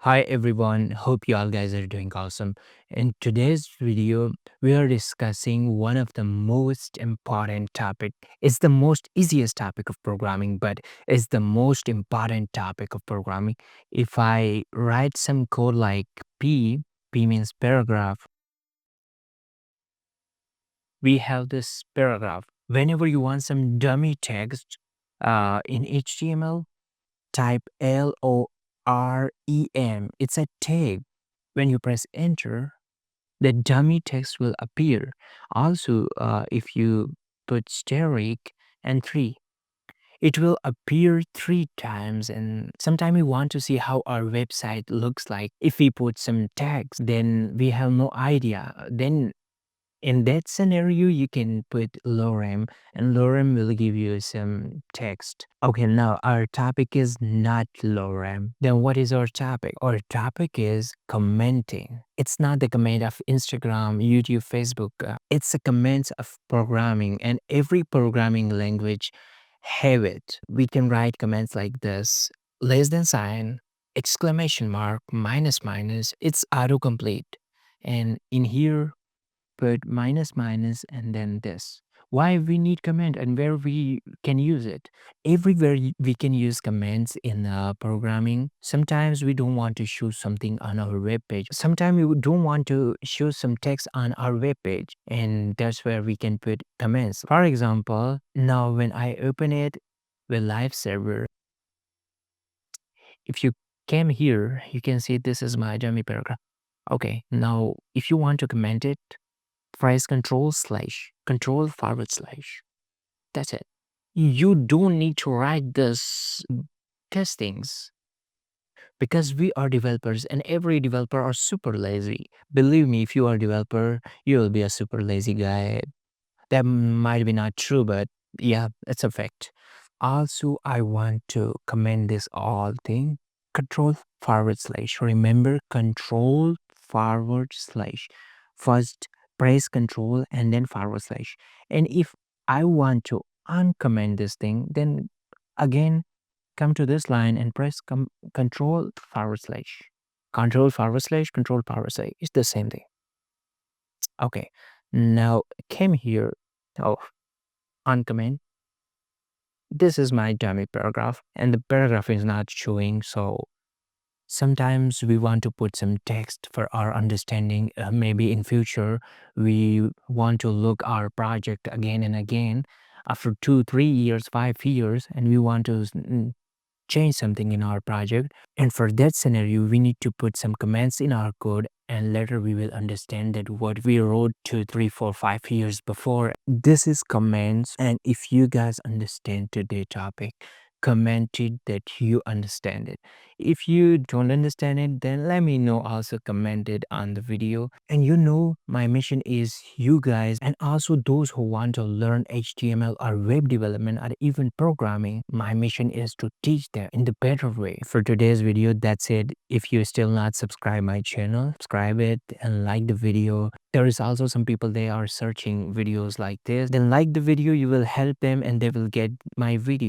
Hi everyone, hope you all guys are doing awesome. In today's video, we are discussing one of the most important topic. It's the most easiest topic of programming, but it's the most important topic of programming. If I write some code like P means paragraph, we have this paragraph. Whenever you want some dummy text in HTML, type LOREM. It's a tag. When you press enter, the dummy text will appear. Also, if you put steric and 3, it will appear 3 times. And sometimes we want to see how our website looks like. If we put some tags, then we have no idea. Then in that scenario, you can put lorem, and lorem will give you some text. Okay, now our topic is not lorem. Then what is our topic? Our topic is commenting. It's not the comment of Instagram, YouTube, Facebook. It's a comment of programming, and every programming language have it. We can write comments like this: less than sign, exclamation mark, minus minus. It's autocomplete, and in here put minus minus and then this. Why we need comment and where we can use it? Everywhere we can use commands in programming. Sometimes we don't want to show something on our web page. Sometimes we don't want to show some text on our web page, and that's where we can put comments. For example, now when I open it with live server, if you came here, you can see this is my dummy paragraph. Okay, now if you want to comment it, press control forward slash. That's it. You don't need to write this testings because we are developers and every developer are super lazy. Believe me, if you are a developer, you will be a super lazy guy. That might be not true, but yeah, it's a fact. Also, I want to comment this all thing. Control forward slash. Remember, control forward slash. First, press control and then forward slash. And if I want to uncomment this thing, then again, come to this line and press control forward slash. Control forward slash. It's the same thing. Okay. Now, came here. Oh, uncomment. This is my dummy paragraph and the paragraph is not showing, so sometimes we want to put some text for our understanding. Maybe in future we want to look our project again and again after 2 3 years 5 years, and we want to change something in our project. And for that scenario, we need to put some comments in our code, and later we will understand that what we wrote 2 3 4 5 years before. This is comments, and if you guys understand today's topic, comment it that you understand it. If you don't understand it, then let me know. Also comment it on the video. And my mission is you guys and also those who want to learn HTML or web development or even programming. My mission is to teach them in the better way. For today's video, that's it. If you still not subscribe my channel, subscribe it and like the video. There is also some people, they are searching videos like this. Then like the video, you will help them and they will get my video.